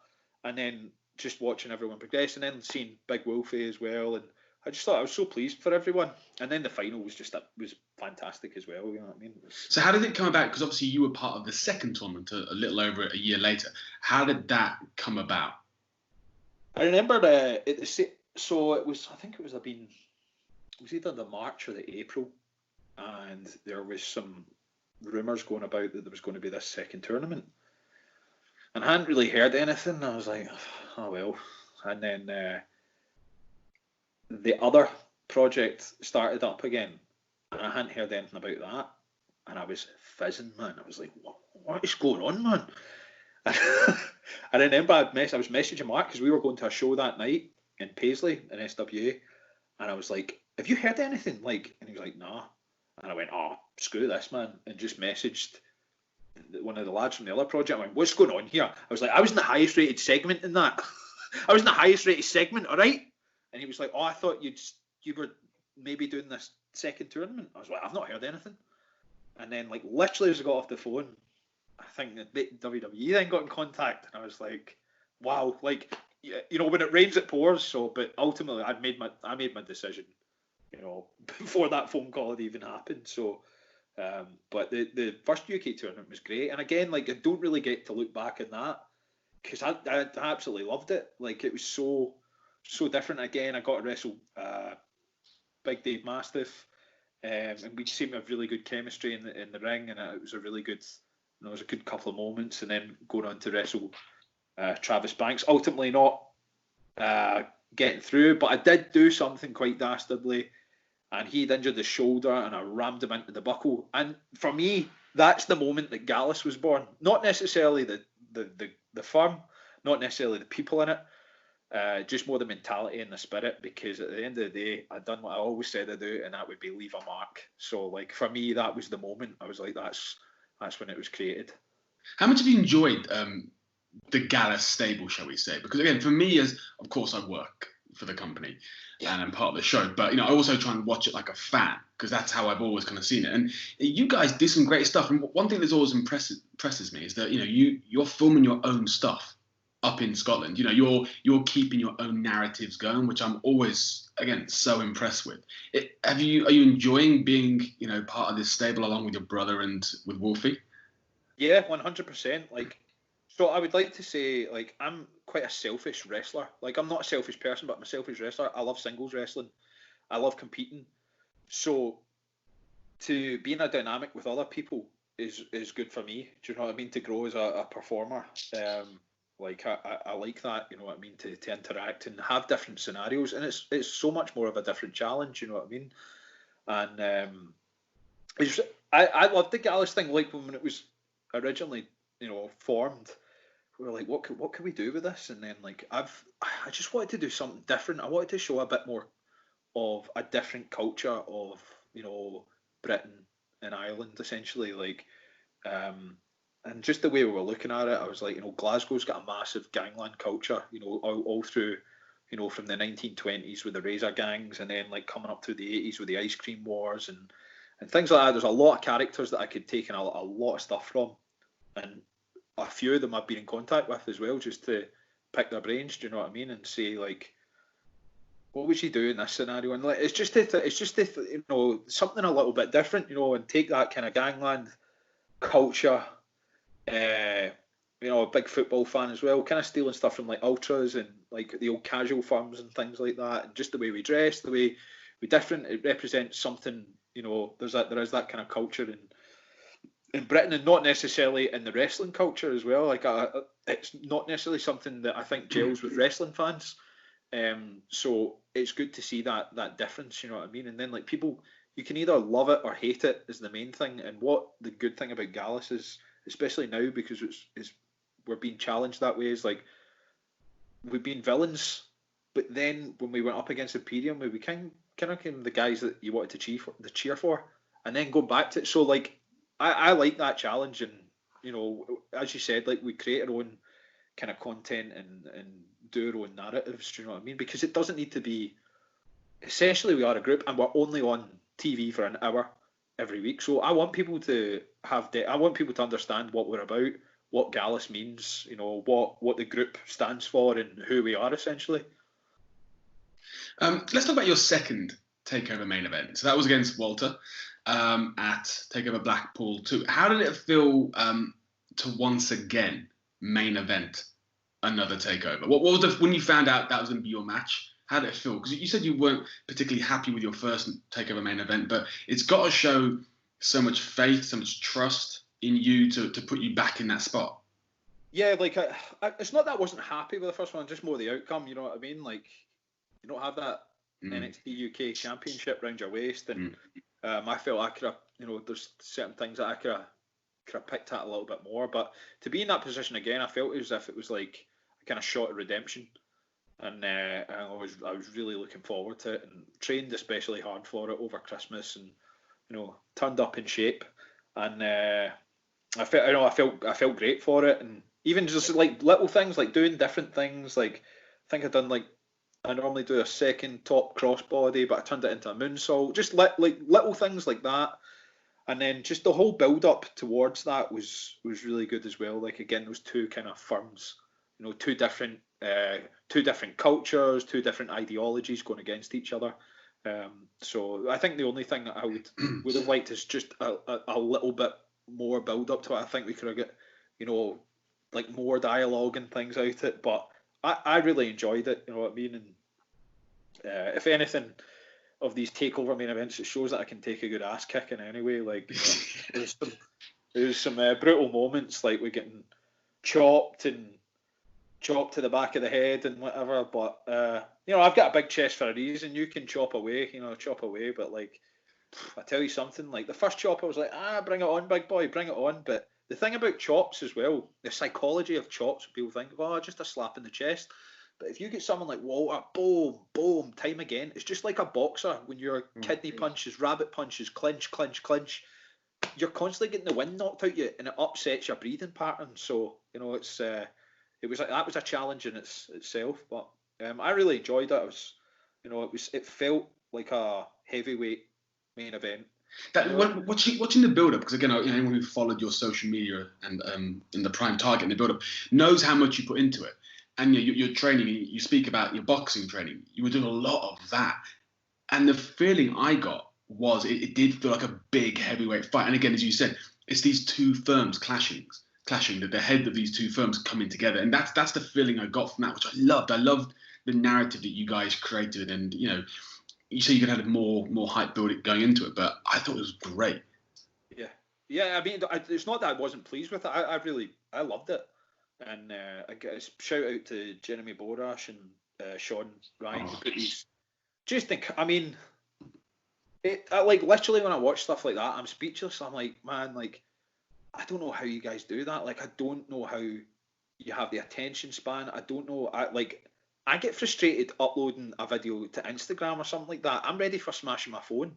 And then just watching everyone progress, and then seeing Big Wolfie as well, and I just thought I was so pleased for everyone. And then the final was was fantastic as well. You know what I mean? So how did it come about? Because obviously you were part of the second tournament a little over a year later. How did that come about? I remember so it was. I think it was either the March or the April, and there was some rumours going about that there was going to be this second tournament, and I hadn't really heard anything. And I was like, oh well. And then the other project started up again, and I hadn't heard anything about that, and I was fizzing, man. I was like, what is going on, man? I remember I was messaging Mark because we were going to a show that night in Paisley in SWA, and I was like, have you heard anything? Like, and he was like, nah. And I went, oh, screw this, man, and just messaged one of the lads from the other project. I went, what's going on here? I was like, I was in the highest rated segment in that. I was in the highest rated segment, all right? And he was like, oh, I thought you were maybe doing this second tournament. I was like, I've not heard anything. And then, like, literally as I got off the phone, I think that WWE then got in contact, and I was like, wow, like, you know, when it rains it pours. So, but ultimately, I made my decision, you know, before that phone call had even happened. So, but the first UK tournament was great, and again, like, I don't really get to look back on that because I absolutely loved it. Like, it was so different. Again, I got to wrestle Big Dave Mastiff, and we seemed to have really good chemistry in the ring, and it was a really good. It was a good couple of moments, and then going on to wrestle Travis Banks. Ultimately not getting through, but I did do something quite dastardly, and he'd injured his shoulder, and I rammed him into the buckle. And for me, that's the moment that Gallus was born. Not necessarily the firm, not necessarily the people in it, Just more the mentality and the spirit, because at the end of the day, I'd done what I always said I'd do, and that would be leave a mark. So like for me, that was the moment. I was like, that's when it was created. How much have you enjoyed the Gallus stable, shall we say? Because again, for me, as of course I work for the company and I'm part of the show, but I also try and watch it like a fan, because that's how I've always kind of seen it. And you guys did some great stuff. And one thing that's always impresses me is that you're filming your own stuff up in Scotland. You're keeping your own narratives going, which I'm always, again, so impressed with. Are you enjoying being part of this stable along with your brother and with Wolfie? Yeah, 100%. Like, so I would like to say, like, I'm quite a selfish wrestler. Like, I'm not a selfish person, but I'm a selfish wrestler. I love singles wrestling. I love competing. So to be in a dynamic with other people is good for me. Do you know what I mean? To grow as a performer. Like I like that, you know what I mean, to interact and have different scenarios, and it's so much more of a different challenge, you know what I mean. And I loved the Gallus thing. Like when it was originally, formed, we were like, what can we do with this? And then like I just wanted to do something different. I wanted to show a bit more of a different culture of Britain and Ireland, essentially. Like and just the way we were looking at it, I was like, Glasgow's got a massive gangland culture, all through, from the 1920s with the razor gangs, and then like coming up through the 80s with the ice cream wars and things like that. There's a lot of characters that I could take in a lot of stuff from, and a few of them I've been in contact with as well, just to pick their brains, do you know what I mean, and say like, what would you do in this scenario? And like, it's just something a little bit different, and take that kind of gangland culture. A big football fan as well, kind of stealing stuff from like ultras and like the old casual firms and things like that, and just the way we dress, the way we different, it represents something. There is that kind of culture in Britain, and not necessarily in the wrestling culture as well. Like it's not necessarily something that I think gels with wrestling fans. So it's good to see that difference, you know what I mean? And then like people, you can either love it or hate it is the main thing. And what the good thing about Gallus is, especially now, because we're being challenged that way, is like we've been villains, but then when we went up against Imperium, we kind of became the guys that you wanted to cheer for, and then go back to it. So like I like that challenge, and as you said, like we create our own kind of content and do our own narratives. Do you know what I mean? Because it doesn't need to be. Essentially, we are a group, and we're only on TV for an hour every week. So I want people to I want people to understand what we're about, what Gallus means, what the group stands for, and who we are essentially. Let's talk about your second TakeOver main event. So that was against Walter at TakeOver Blackpool 2. How did it feel to once again main event another TakeOver? What was when you found out that was going to be your match? How did it feel? Because you said you weren't particularly happy with your first TakeOver main event, but it's got to show so much faith, so much trust in you to put you back in that spot. Yeah, like it's not that I wasn't happy with the first one, just more the outcome. You know what I mean? Like you don't have that NXT UK Championship round your waist, and I felt I could have, there's certain things that I could have picked at a little bit more. But to be in that position again, I felt as if it was like a kind of shot at redemption. And I was really looking forward to it, and trained especially hard for it over Christmas, and turned up in shape, and I felt great for it, and even just like little things, like doing different things, like I think I normally do a second top crossbody, but I turned it into a moonsault, just like little things like that, and then just the whole build up towards that was really good as well. Like again, those two kind of firms, two different cultures, two different ideologies going against each other. So I think the only thing that I would have liked is just a little bit more build up to it. I think we could have got, like more dialogue and things out of it. But I really enjoyed it. You know what I mean? And if anything, of these takeover main events, it shows that I can take a good ass kicking anyway. Like there's some brutal moments, like we're getting chopped to the back of the head and whatever, but I've got a big chest for a reason. You can chop away, but like I tell you something, like the first chop I was like, bring it on, big boy, bring it on. But the thing about chops as well, the psychology of chops, people think, just a slap in the chest. But if you get someone like Walter, boom, boom, time again, it's just like a boxer when your kidney punches, rabbit punches, clinch, clinch, clinch. You're constantly getting the wind knocked out you, and it upsets your breathing pattern. So it's it was like that was a challenge in itself. But I really enjoyed it. It felt like a heavyweight main event. Watching the build-up, because again, anyone who followed your social media and in the prime target in the build-up knows how much you put into it. And your training, you speak about your boxing training. You were doing a lot of that, and the feeling I got was it did feel like a big heavyweight fight. And again, as you said, it's these two firms clashing. That the head of these two firms coming together, and that's the feeling I got from that, which I loved. I loved the narrative that you guys created, and you say you could have more hype building going into it, but I thought it was great. Yeah. I mean, it's not that I wasn't pleased with it. I loved it, and I guess shout out to Jeremy Borash and Sean Ryan who put these. I mean, like literally when I watch stuff like that, I'm speechless. I'm like, man, like I don't know how you guys do that. Like I don't know how you have the attention span. I don't know. I get frustrated uploading a video to Instagram or something like that. I'm ready for smashing my phone.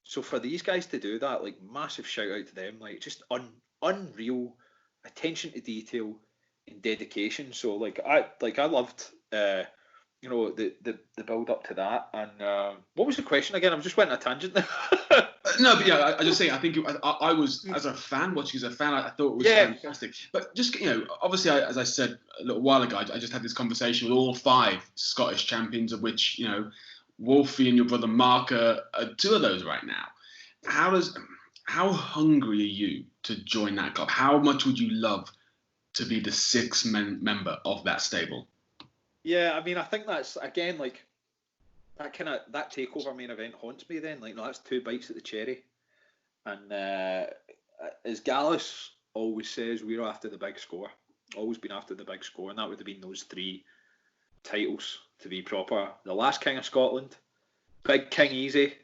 So for these guys to do that, like massive shout out to them. Like just unreal attention to detail and dedication. So like I loved the build up to that. And what was the question again? I just went on a tangent there. No, but yeah, I just saying. I think I was as a fan watching as a fan. I thought it was fantastic. But just obviously, as I said a little while ago, I just had this conversation with all 5 Scottish champions, of which Wolfie and your brother Mark are 2 of those right now. How hungry are you to join that club? How much would you love to be the 6th member of that stable? Yeah, I mean, I think that's again like. That takeover main event haunts me then. Like, no, that's 2 bites at the cherry. And as Gallus always says, we're after the big score. Always been after the big score. And that would have been those 3 titles to be proper. The last King of Scotland, Big King Easy,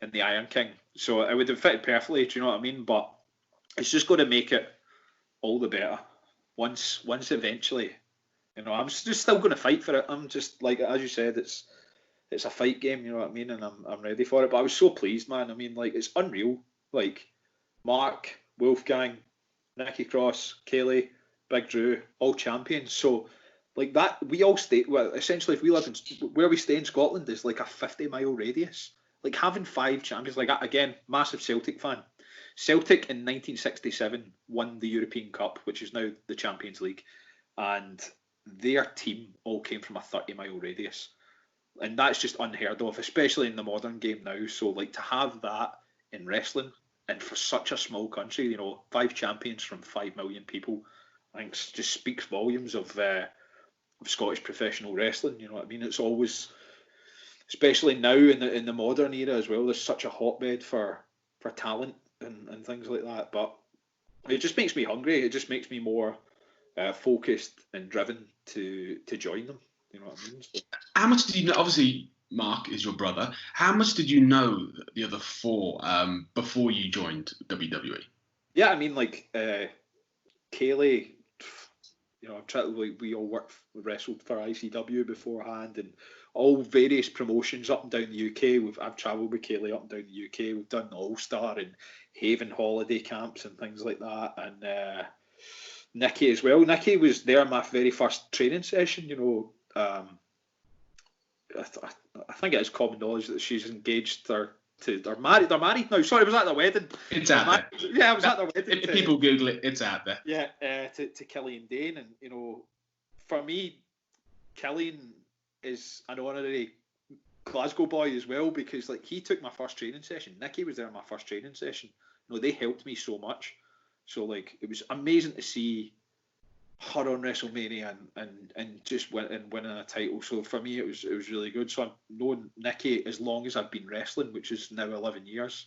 and the Iron King. So it would have fitted perfectly, do you know what I mean? But it's just got to make it all the better. Once eventually, I'm just still going to fight for it. I'm just, like, as you said, it's a fight game, you know what I mean, and I'm ready for it. But I was so pleased, man. I mean, like, it's unreal. Like, Mark, Wolfgang, Nicky Cross, Kaylee, Big Drew, all champions. So, like that, we all stay. Well, essentially, if we live where we stay in Scotland is like a 50-mile radius. Like having 5 champions, like again, massive Celtic fan. Celtic in 1967 won the European Cup, which is now the Champions League, and their team all came from a 30-mile radius. And that's just unheard of, especially in the modern game now. So, like, to have that in wrestling, and for such a small country, 5 champions from 5 million people, I think just speaks volumes of Scottish professional wrestling. You know what I mean? It's always, especially now in the modern era as well, there's such a hotbed for talent and things like that. But it just makes me hungry. It just makes me more focused and driven to join them. You know what I mean? So. How much did you know? Obviously, Mark is your brother. How much did you know the other 4 before you joined WWE? Yeah, I mean, like Kaylee, we all wrestled for ICW beforehand, and all various promotions up and down the UK. I've travelled with Kaylee up and down the UK. We've done All Star and Haven holiday camps and things like that, and Nikki as well. Nikki was there my very first training session. I think it is common knowledge that she's engaged they're married. They're married now. Sorry, was that their wedding? It's out there. Yeah, I was at their wedding. If people Google it, it's out there. Yeah, to Killian Dane, and for me, Killian is an honorary Glasgow boy as well, because like he took my first training session. Nikki was there in my first training session. They helped me so much. So like it was amazing to see her on WrestleMania and just winning a title. So for me, it was really good. So I've known Nikki as long as I've been wrestling, which is now 11 years.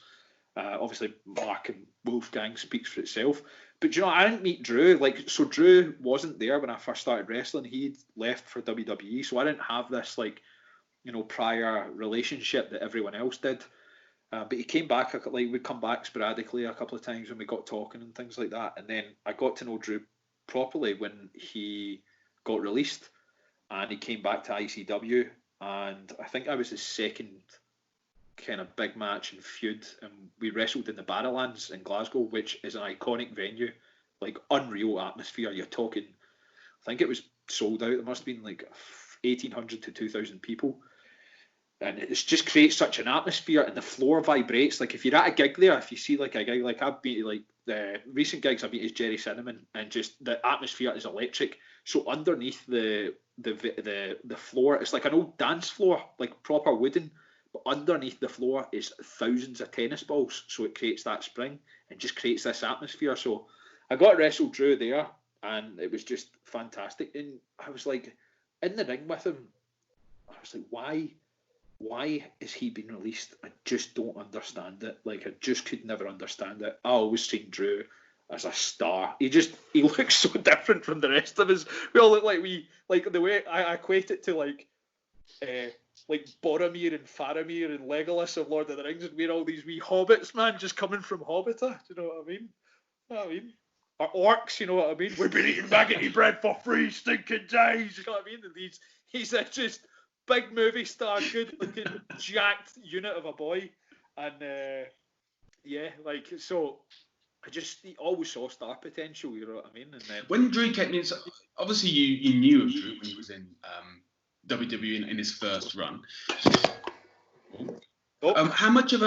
Obviously, Mark and Wolfgang speaks for itself. But I didn't meet Drew. So Drew wasn't there when I first started wrestling. He'd left for WWE, so I didn't have this prior relationship that everyone else did. But he came back, we'd come back sporadically a couple of times when we got talking and things like that. And then I got to know Drew properly when he got released, and he came back to ICW, and I think I was his second kind of big match and feud, and we wrestled in the Barrowlands in Glasgow, which is an iconic venue, like unreal atmosphere. You're talking, I think it was sold out. There must have been like 1,800 to 2,000 people, and it just creates such an atmosphere, and the floor vibrates. Like if you're at a gig there, if you see like a gig, like I've been to like the recent gigs I've been to is Jerry Cinnamon, and just the atmosphere is electric. So underneath the floor, it's like an old dance floor, like proper wooden. But underneath the floor is thousands of tennis balls, so it creates that spring and just creates this atmosphere. So I got to wrestle Drew there, and it was just fantastic. And I was like, in the ring with him, I was like, why is he being released? I just don't understand it. Like, I just could never understand it. I always seen Drew as a star. He looks so different from the rest of us. We all look like the way I equate it to like Boromir and Faramir and Legolas of Lord of the Rings, and we're all these wee hobbits, man, just coming from Hobbita. Do you know what I mean? You know what I mean? Or orcs, you know what I mean? We've been eating baguette bread for 3 stinking days. You know what I mean? And he's a just big movie star, good looking, jacked unit of a boy, and so. He always saw star potential, you know what I mean? And then when Drew came in, so obviously you knew of Drew when he was in WWE in his first run. How much of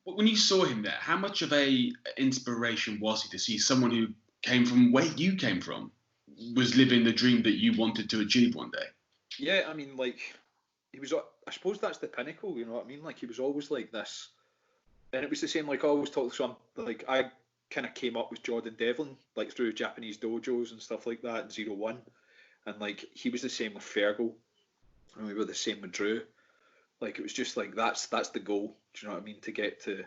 when you saw him there, how much of a inspiration was he to see someone who came from where you came from, was living the dream that you wanted to achieve one day? Yeah, I mean, like, he was, I suppose that's the pinnacle, you know what I mean? Like, he was always like this, and it was the same, like, I always talk to some, like, I kind of came up with Jordan Devlin, like, through Japanese dojos and stuff like that, in 01, and, like, he was the same with Fergal, and we were the same with Drew. Like, it was just like, that's the goal, do you know what I mean, to get to,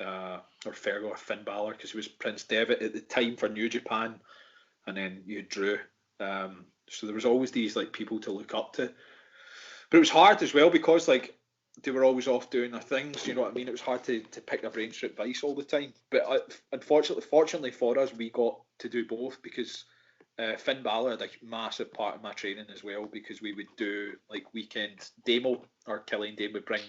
or Fergal or Finn Balor, because he was Prince Devitt at the time for New Japan, and then you had Drew. So there was always these, like, people to look up to. But it was hard as well, because, like, they were always off doing their things, you know what I mean? It was hard to pick their brains for advice all the time. But fortunately for us, we got to do both, because Finn Balor had a massive part of my training as well, because we would do, like, weekend Damo, or Killian Dane would bring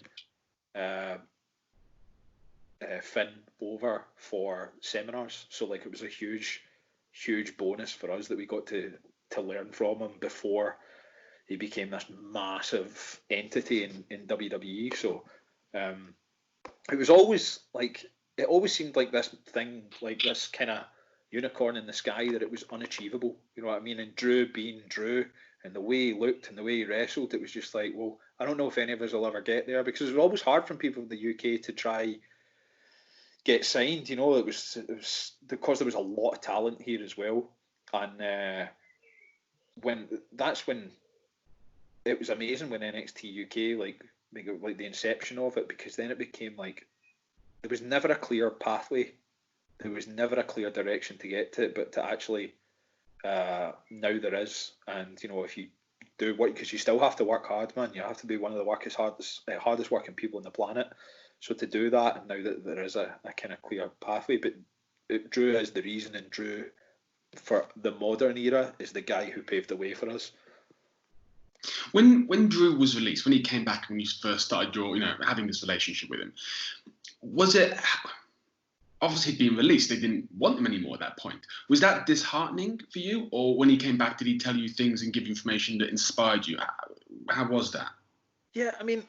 Finn over for seminars. So, like, it was a huge bonus for us that we got to learn from him before he became this massive entity in WWE. So it was always like, it always seemed like this thing, like this kind of unicorn in the sky, that it was unachievable, you know what I mean? And Drew being Drew, and the way he looked and the way he wrestled, it was just like, well, I don't know if any of us will ever get there, because it was always hard from people in the UK to try get signed, you know. It was because there was a lot of talent here as well, and when it was amazing when NXT UK, like the inception of it, because then it became like, there was never a clear pathway, there was never a clear direction to get to it, but to actually now there is. And, you know, if you do work, because you still have to work hard, man, you have to be one of the hardest working people on the planet. So to do that, and now that there is a kind of clear pathway, but Drew is the reason, and Drew for the modern era is the guy who paved the way for us. When Drew was released, when he came back, when you first started having this relationship with him, was it, obviously he'd been released, they didn't want him anymore at that point. Was that disheartening for you? Or when he came back, did he tell you things and give you information that inspired you? How was that? Yeah, I mean,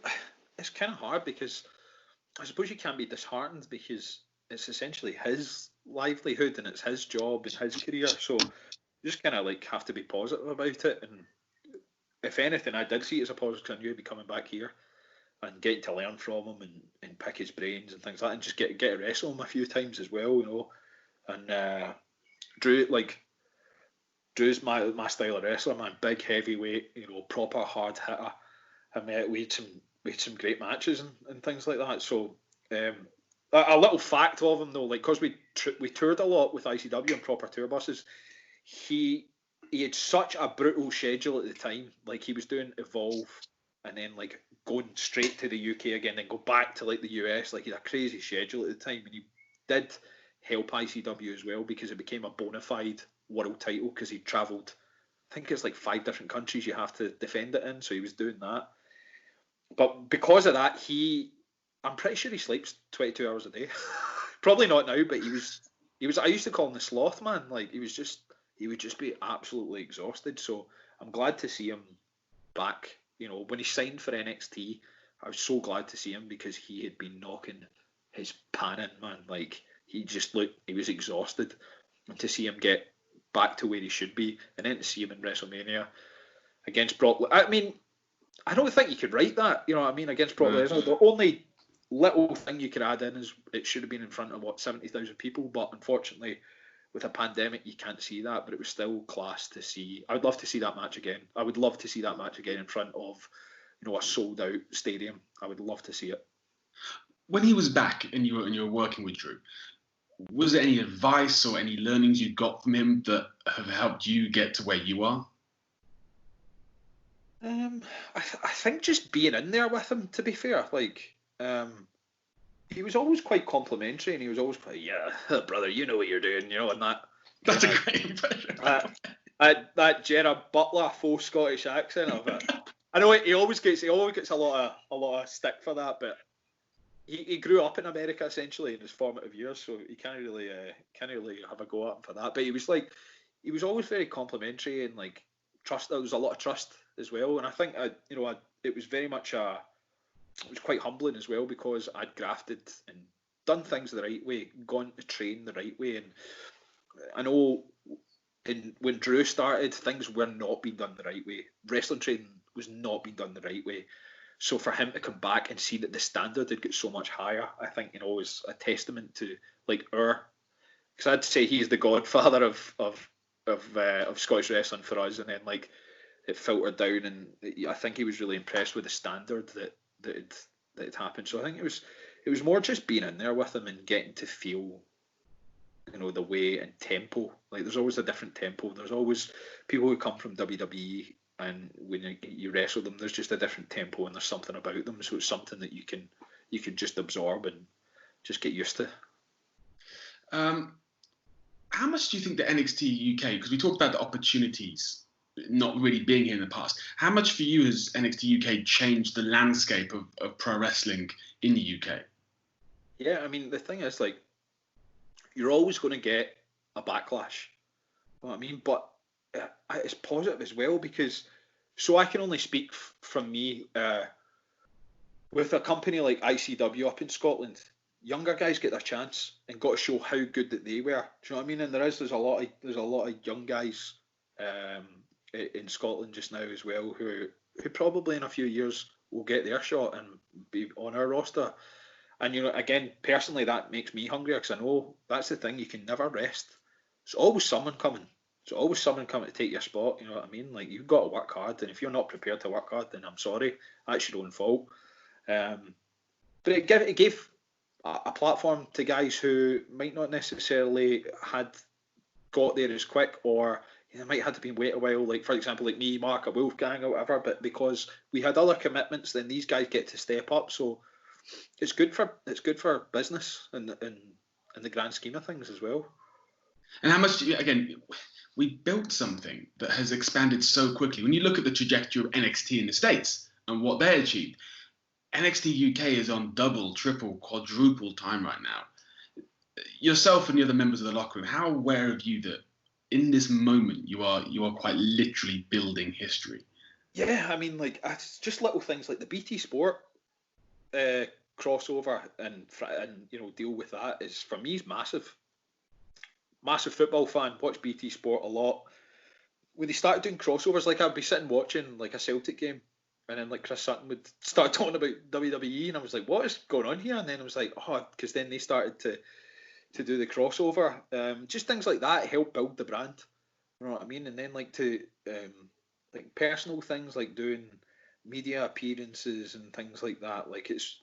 it's kind of hard, because I suppose you can't be disheartened, because it's essentially his livelihood and it's his job and his career. So you just kind of like have to be positive about it. And if anything, I did see it as a positive, because I knew he'd be coming back here and getting to learn from him and pick his brains and things like that, and just get to wrestle him a few times as well, you know. And Drew's my style of wrestler, man. Big heavyweight, you know, proper hard hitter. And we had some great matches and things like that. So a little fact of him though, like, because we toured a lot with ICW and proper tour buses, he had such a brutal schedule at the time. Like, he was doing Evolve and then like going straight to the UK again, then go back to like the US. Like, he had a crazy schedule at the time, and he did help ICW as well, because it became a bona fide world title, because he travelled think it's like 5 different countries you have to defend it in, so he was doing that. But because of that, I'm pretty sure he sleeps 22 hours a day. Probably not now, but he was. I used to call him the sloth man. Like he would just be absolutely exhausted. So I'm glad to see him back. You know, when he signed for NXT, I was so glad to see him because he had been knocking his pan in, man. Like he was exhausted. And to see him get back to where he should be, and then to see him in WrestleMania against Brock. I mean, I don't think you could write that. You know what I mean? Against Brock Lesnar, the only little thing you could add in is it should have been in front of 70,000 people, but unfortunately with a pandemic you can't see that. But it was still class to see. I would love to see that match again. I would love to see that match again in front of, you know, a sold out stadium. I would love to see it. When he was back and you were working with Drew, was there any advice or any learnings you got from him that have helped you get to where you are? I think just being in there with him, to be fair, like he was always quite complimentary, and he was always like, "Yeah, brother, you know what you're doing," you know, and that. That's a great impression. That Gerard Butler full Scottish accent of it. I know he always gets a lot of stick for that, but he grew up in America essentially in his formative years, so he can't really have a go at him for that. But he was always very complimentary and like trust. There was a lot of trust as well, and I think it was very much it was quite humbling as well because I'd grafted and done things the right way, gone to train the right way, and I know when Drew started, things were not being done the right way. Wrestling training was not being done the right way. So for him to come back and see that the standard had got so much higher, I think, you know, is a testament to like because I'd say he's the godfather of Scottish wrestling for us, and then like it filtered down, and I think he was really impressed with the standard that had happened. So I think it was more just being in there with him and getting to feel, you know, the way and tempo. Like there's always a different tempo. There's always people who come from WWE, and when you wrestle them, there's just a different tempo and there's something about them. So it's something that you can just absorb and just get used to. How much do you think the NXT UK, because we talked about the opportunities not really being here in the past, how much for you has NXT UK changed the landscape of pro wrestling in the UK? Yeah, I mean, the thing is, like, you're always going to get a backlash. You know what I mean? But it's positive as well because, so I can only speak from me, with a company like ICW up in Scotland, younger guys get their chance and got to show how good that they were. Do you know what I mean? And there's a lot of young guys in Scotland just now as well who probably in a few years will get their shot and be on our roster. And you know, again, personally, that makes me hungrier because I know that's the thing, you can never rest. There's always someone coming. There's always someone coming to take your spot. You know what I mean? Like you've got to work hard, and if you're not prepared to work hard, then I'm sorry, that's your own fault. But it gave a platform to guys who might not necessarily had got there as quick, or you know, might have to be wait a while, like for example like me, Mark at Wolfgang or whatever, but because we had other commitments, then these guys get to step up. So it's good for business and in the grand scheme of things as well. And how much we built something that has expanded so quickly. When you look at the trajectory of NXT in the States and what they achieved, NXT UK is on double, triple, quadruple time right now. Yourself and the other members of the locker room, how aware of you that in this moment you are quite literally building history? Yeah, I mean, like it's just little things like the BT Sport crossover and you know, deal with that is for me is massive. Massive football fan, watch BT Sport a lot. When they started doing crossovers, like I'd be sitting watching like a Celtic game, and then like Chris Sutton would start talking about WWE, and I was like, what is going on here? And then I was like, oh, because then they started to do the crossover. Just things like that help build the brand. You know what I mean? And then like to like personal things like doing media appearances and things like that. Like it's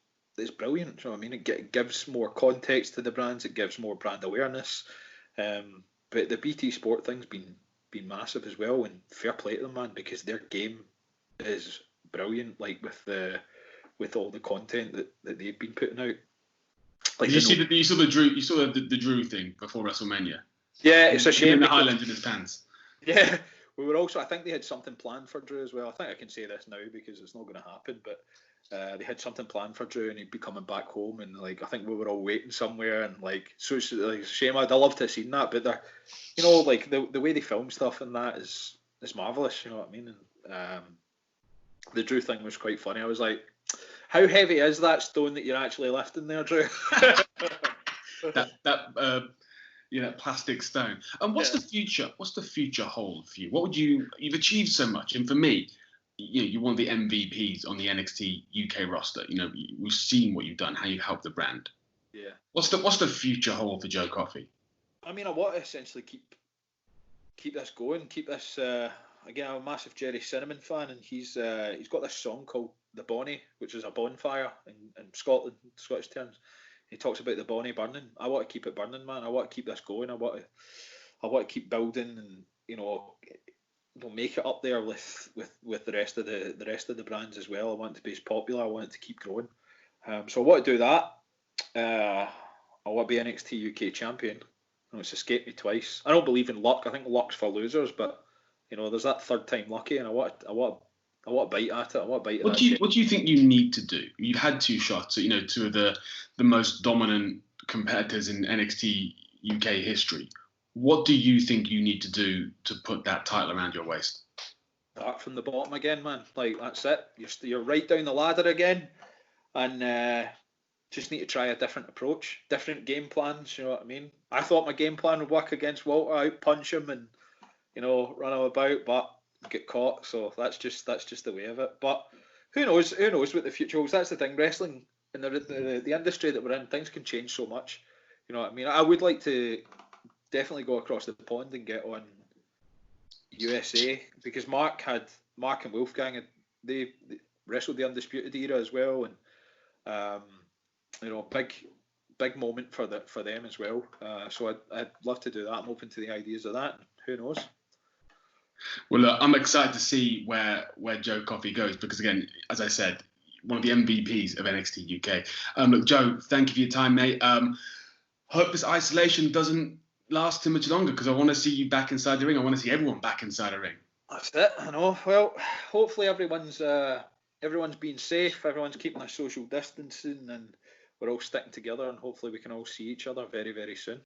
brilliant. You know what I mean? It gives more context to the brands. It gives more brand awareness. But the BT Sport thing's been massive as well, and fair play to them, man, because their game is brilliant. Like with all the content that they've been putting out. Like you saw the Drew thing before WrestleMania. Yeah, it's a shame. In the Highlands in his pants. Yeah, we were also, I think they had something planned for Drew as well. I think I can say this now because it's not going to happen, but they had something planned for Drew, and he'd be coming back home, and like I think we were all waiting somewhere, and like so it's like a shame. I'd love to have seen that, but they're, you know, like the way they film stuff and that is marvelous. You know what I mean? And the Drew thing was quite funny. I was like, how heavy is that stone that you're actually lifting there, Drew? that plastic stone. And what's the future? What's the future hold for you? What would you've achieved so much, and for me, you're one of the MVPs on the NXT UK roster. You know, we've seen what you've done, how you helped the brand. Yeah. What's the future hold for Joe Coffey? I mean, I want to essentially keep this going, keep this. Again, I'm a massive Jerry Cinnamon fan, and he's got this song called "The Bonnie," which is a bonfire in Scotland, Scottish terms. He talks about the Bonnie burning. I want to keep it burning, man. I want to keep this going. I want to keep building, and make it up there with the rest of the brands as well. I want it to be as popular. I want it to keep growing. So I want to do that. I want to be NXT UK champion. It's escaped me twice. I don't believe in luck. I think luck's for losers, but there's that third time lucky, and I want to bite at it. I want to bite at it. What do you think you need to do? You've had two shots at, two of the most dominant competitors in NXT UK history. What do you think you need to do to put that title around your waist? Start from the bottom again, man. Like, that's it. You're right down the ladder again, and just need to try a different approach, different game plans. You know what I mean? I thought my game plan would work against Walter, out punch him, and run him about, but get caught. So that's just the way of it. But who knows? Who knows what the future holds? That's the thing. Wrestling in the industry that we're in, things can change so much. You know what I mean? I would like to definitely go across the pond and get on USA, because Mark and Wolfgang they wrestled the Undisputed Era as well, and big moment for them as well. So I'd love to do that. I'm open to the ideas of that. Who knows? Well, look, I'm excited to see where Joe Coffey goes, because again, as I said, one of the MVPs of NXT UK. Look, Joe, thank you for your time, mate. Hope this isolation doesn't last too much longer, because I want to see you back inside the ring. I want to see everyone back inside the ring. That's it. I know. Well, hopefully everyone's being safe. Everyone's keeping their social distancing, and we're all sticking together. And hopefully we can all see each other very, very soon.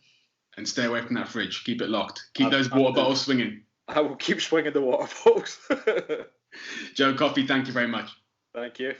And stay away from that fridge. Keep it locked. Keep those water bottles swinging. I will keep swinging the water bottles. Joe Coffey, thank you very much. Thank you.